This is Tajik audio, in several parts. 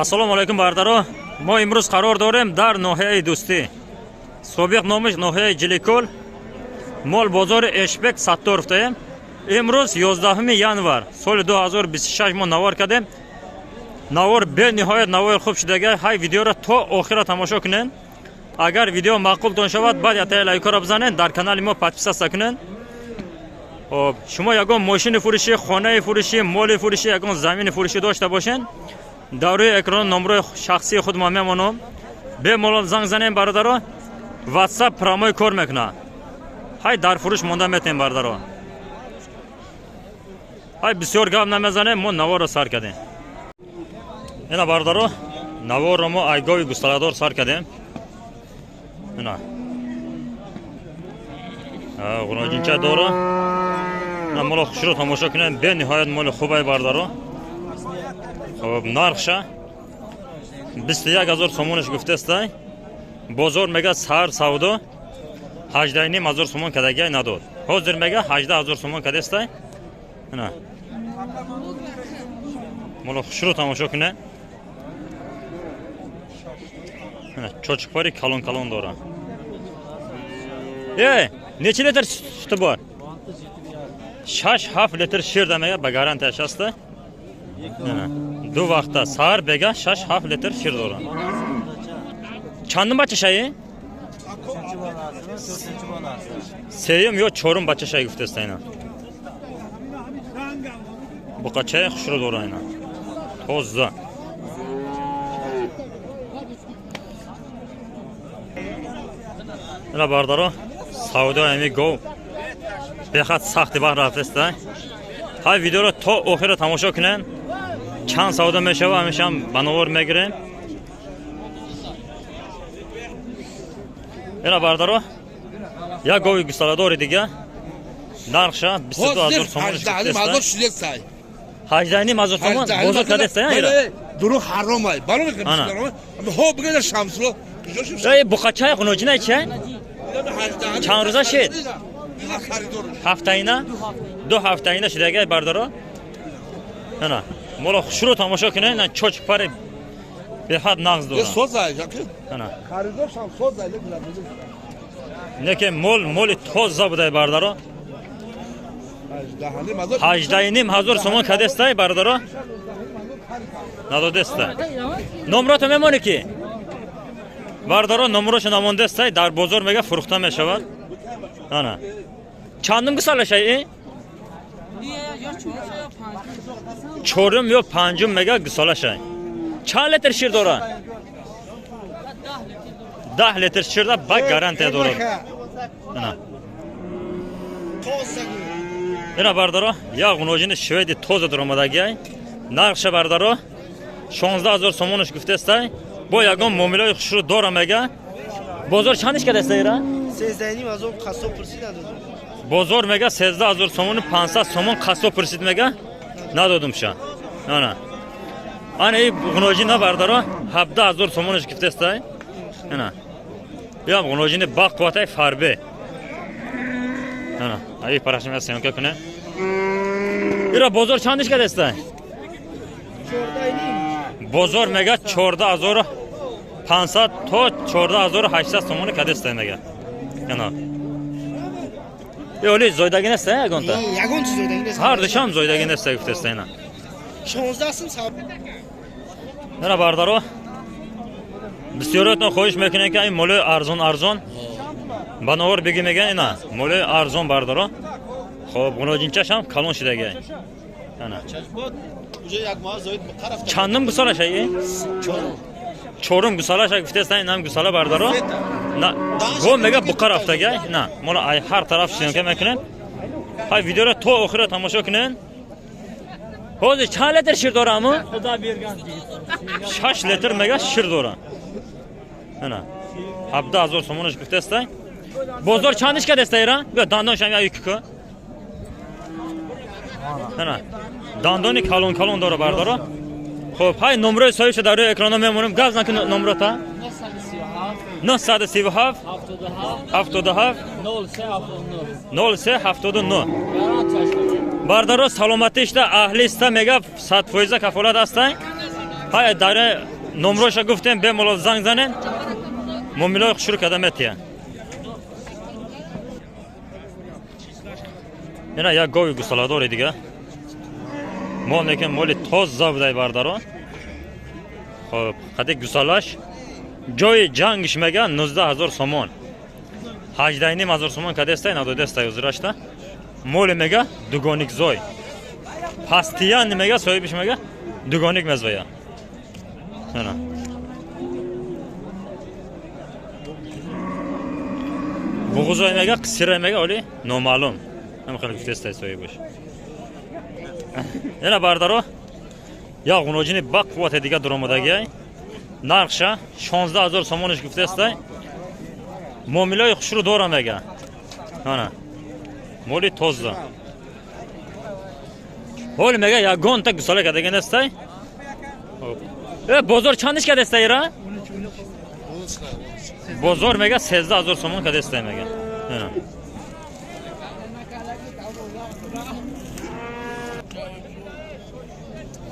Ассалому алайкум бардаро. Мо имрӯз қарор дорем дар ноҳияи Дӯстӣ. Собиқ номаш ноҳияи Ҷиликол. Мол бозори Эшбек Сатторовтаем. Имрӯз 11 январ соли 2026 мо навор кардем. Навор бениҳоят навори хуб шудага. Ҳай видеоро то охира тамошо кунен. Агар видео маъқултон шавад, баъд ятаи лайкро бизанен, дар канали мо подписация кунен. Шумо ягон мошини фурӯшӣ, хонаи фурӯшӣ, моли фурӯшӣ, ягон замини фурӯшӣ дошта бошен, дар рӯи экран номрои шахсии худ мо мемонам. Бемалол занг занем бародаро. WhatsApp промой кор мекуна. Ҳай дар фурӯш монда метем бародаро. Ҳай бисёр гап намезанем, мо наворро сар кардем. Ина бародаро, наворро мо айгови густаладор сар кардем. Ина. Гуноҷинча доро. Мола хушро тамошо кунем. Бениҳоят моли хубай бардаро. Хоб нархша 21000 сомонаш гуфтестай. Бозор мега сар савдо 18500 сомон кадагай надод. Ҳозир мега 18000 сомон кадестай. Ана. Мола хушро тамошо кунем. Ана чочпари калон дора. Нечи литр суti bor? 6-7 litr shir demaga ba garantiyash asta. Mana du vaqtda sar bega 6-7 litr shir dora. Chandim bacha shayi? Seyim yo chorum bacha shayi guftestayna. Bu qachay xushro dorayna. Tozza. Mana bardaro savdo ами гов бехат сахти бар рафтеста. Ҳай видеоро то охира тамошо кунен. Чанд savdo мешава ҳамешам бановар мегирем. Ина бардаро як гови густаладори дига нархша 22000 сомон гуфтеста. 18500 сомон бозор кадеста ира. Дуру харомай. Бароме кадеста. Хо бигада шамсло. Эй бухачай гуноҷина ча? Чанд рӯза шед? Ҳафтаина? 2 ҳафтаина шудагай бардаро. Ана, мола хушро тамошо кунен, ана чочпари бехат нағз дора. Созай, яки? Ана. Харидор шам созай, неке моли тоза будай бардаро. 18500 сомон кадестай бардаро. Надодеста. Номрото мемони ки? Бардаро номрош намондестай дар бозор мега фурухта мешавад. Ана. Чандим гусалашай? Чорум ё панҷум мега гусалашай. Чанд литр шир дора? 10 литр ширда ба гарантия дора. Ана. Ина бардаро, я гуноҷини шведи тоза дуромадагай. Нархша бардаро 16000 сомонаш гуфтестай. Бо ягон муомилаи хушро дора мега. Бозор чандиш кадестай ира? 13000 қассоб пурсид надодум. Бозор мега 13000 сомон 500 сомон қассоб пурсид мега надодумша. Ана. Ана и гуноҷина бардаро 17000 сомонаш гуфтестай. Ана. Я гуноҷини ба қувватай фарбе. Ана. Ай парашмия сёнка куне. Ира бозор чандиш кадестай? 14,5. Бозор мега 14500 то 14800 сомон кадестай мега. Ана. Ёли зойдагин аст ягонта? Ягон чиз зойдагин аст. Ҳар душам зойдагин аст гуфтестайна. 16 сум саб. Ана бардаро. Бисёротон хоҳиш мекунем ки ин моли арзон. Бановар биги меган ина. Моли арзон бардаро. Хоб гуноҷинчашам калон шидагай. Ана. Чандим гусалашай? Чорум гусалаша гуфтестан инам гусала бардаро. На, го мега буқа рафтагай. На, мола ай ҳар тараф синка мекунем. Ҳай видеоро то охира тамошо кунен. Ҳозир чанд литр шир дораму? Худо берган. 6 литр мега шир дора. Ана. 17000 сомонаш гуфтестай. Бозор чандиш кадестай ира? Бо дандоншам я юкко. Ана. Дандони калон дора бардаро. Хоб, ҳай номрои соҳибша дар рӯи экрано мемонем. Гав знак номрота? 937 77 0379. Бардаро саломатишта аҳлиста мега 100% кафолат астай. های داره نمروش گفتم به مولاد زنگ زنن مومیلای شروع کدامتیه اینا یک گاوی گوساله دیگه مال میکنم مالی تاز زبده بردارو خب خطی گوسالش جای جنگش میگه 19,000 سومون 18,500 سومون که دسته ندو دسته یوزراشته مال میگه دوگانیک زوی پستیان میگه صاحبش میگه دوگانیک مزویا نه بغوزای میگه قصیره میگه ولی نامعلوم هم خیلی دسته صاحبش اینا بردارو یا غنوجینی با قوت دیگه درآمدگی نرخش 16,000 سومونش گفته است معاملای خوش رو دارم میگه نه مولی توزه حال میگه یا گون تا گساله که دیگه نسته بازار چندش که دسته ایرا بازار میگه 13,000 سومون که دسته میگه نه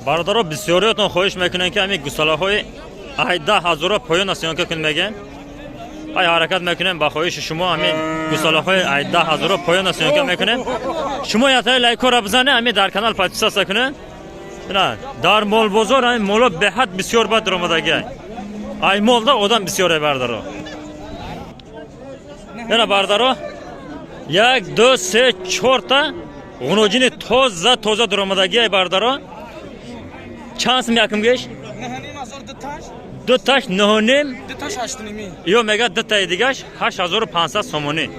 برادرها بسیاریاتون خواهش میکنن که همین گوساله های 18,000 پایان است که کن میگن ای حرکت میکنن با خواهش شما همین گوساله های 18,000 پایان است که میکنن شما یا تا لایک را بزنه همین در کانال پادکست کنه نه در مول بازار همین مولا به حد بسیار بد درآمدگی ای مول دا آدم بسیار برادرها نه برادرها 1 2 3 4 تا غنوجین تازه درآمدگی برادرها چانس میاکم گیش دو تاش نهونیم یا میگه دو تای دیگهش 8,500 سومونی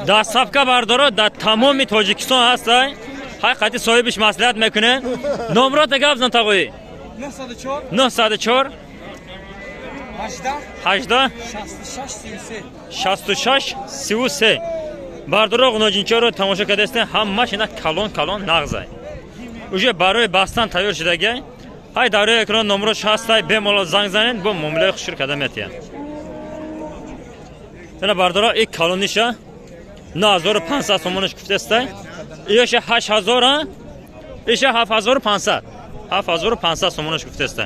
در صفقه بردارو در تمام تاجیکستان هست حقیقتی صاحبش مصلحت میکنه نمرات گفت زن تقوی 904 18 66 33 بردارو غنوجینچا رو تماشا کرده است همش اینا کلون نغزه اوجه برای بستن تیار شدگی های داره اکران نمروش هسته به مولا زنگ زنین با معامله خوشور کدامتیه اینا بردارا یک کلونیشه 9,500 سومونش گفته است ایش 8,000 ایش 7,500 سومونش گفته است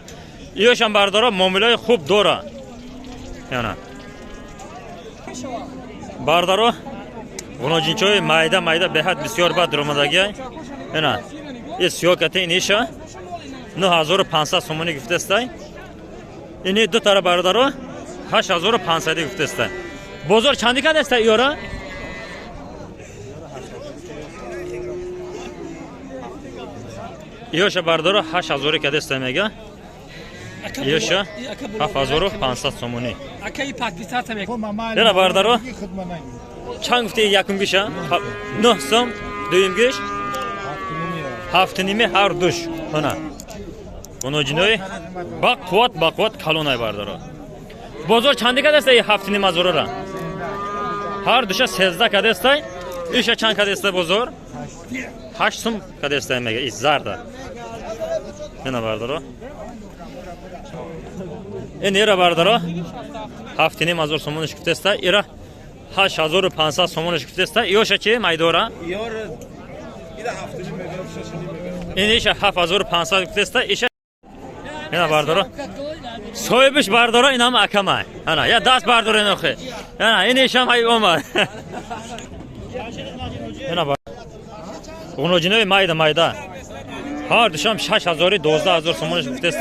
ایش هم بردارا معامله خوب داره یعنی بردارا غنوجینچای مایده به حد بسیار بد درآمدگی اینا این سیاکته اینیشه 9,500 سومونی گفته است اینی دو تا برادرو 8,500 گفته است بازار چندی کرده است یارا یوش برادرو 8,000 کرده است میگه یوش 7,500 سومونی اکی پاتیسات میکنه یارا برادرو چند گفته یکم گیشه 9 سوم دویم گیش 7,5 هر دوش نه غنوجینای با قوت کلونای بردارو بازار چندی کرده است 7,500 را هر دوش 13 کرده است ایش چند کرده است بازار 8 سوم کرده است میگه این زرد نه بردارو این ایرا بردارو 7,500 سومونش گفته است ایرا 8,500 سومونش گفته است ایوش چه مایدورا این ایش 7,500 گفته است ایش اینا بردارو صاحبش بردارو این هم اکمه انا یا دست بردارو نخه انا این ایش هم های اومد اینا غنوجینای مایده هر دوشم 6,000 12,000 سومونش گفته است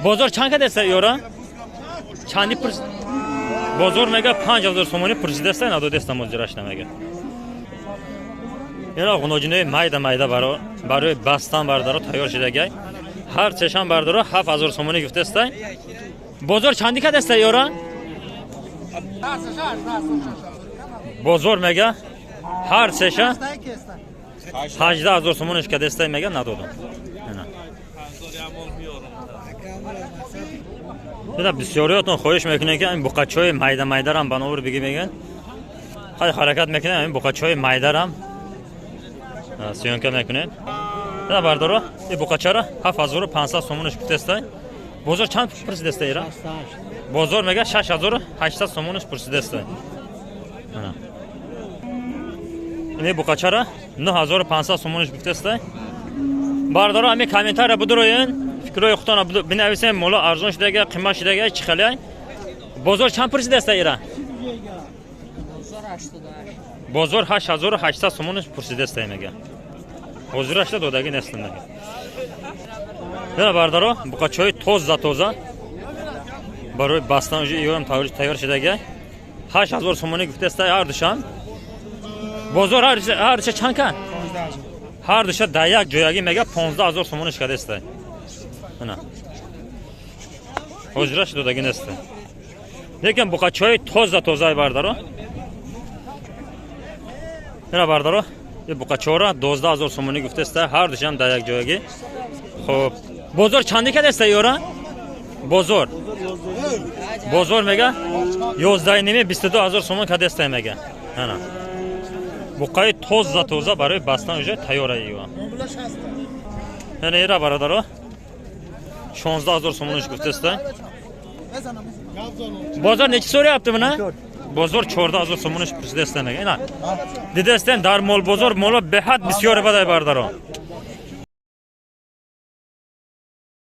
بازار چند کرده است یورا چندی پرس بازار میگه 5,000 سومونی پرسیده است نه دو است مجراش نمیگه اینا غنوجینای مایده برای بستن بردارو تیار شدگی هر چشم بردارو 7,000 سومونی گفته است بازار چندی کرده است یارا بازار میگه هر چشم 18,000 سومونش کرده است میگه ندادم نه بسیاریاتون خواهش میکنه که این بقچهای مایده رم بنور بگی میگن خیلی حرکت میکنه این بقچهای مایده رم سیانکه میکنه نه بردارو این بقچه را 7,500 سومونش گفته است بازار چند پرسیده است ایرا بازار میگه 6,800 سومونش پرسیده است این بقچه را 9,500 سومونش گفته است بردارو همین کامنتار را بدروین Fikro yo'qdan binavisam mola arzon shidagi, qimmat shidagi chiqalay. Bozor cham pursi dasta ira. Bozor 8800 so'mon pursi dasta emaga. Hozir 80 dodagi neslimaga. Yana bardaro, bu qachoy toza. Baroy bastan uji yo'm tayyor shidagi 8000 so'moni guftasta ardisham. Bozor har chanka. Har dışa dayak joyagi mega 15000 so'mon chiqadi esta. Mana. Hozir dodagi nesta. Lekin bu qachoy toza bardaro. Yana bardaro. Bu qachora 12000 so'moni guftasta har disham dayak joyagi. Xo'p. Bozor chandika desta yora? Bozor mega 12000 so'mon kadesta mega. Ana. Bu qay toza baroy bastan uje tayyorayıyor. Yana era baradaro. 16000 so'mon guftasta. Bozor nechi so'rayapti buni? Bozor 4000 so'mon guftasta mega. Ana. Dedestan dar mol bozor mola behat bisyor baday bardaro.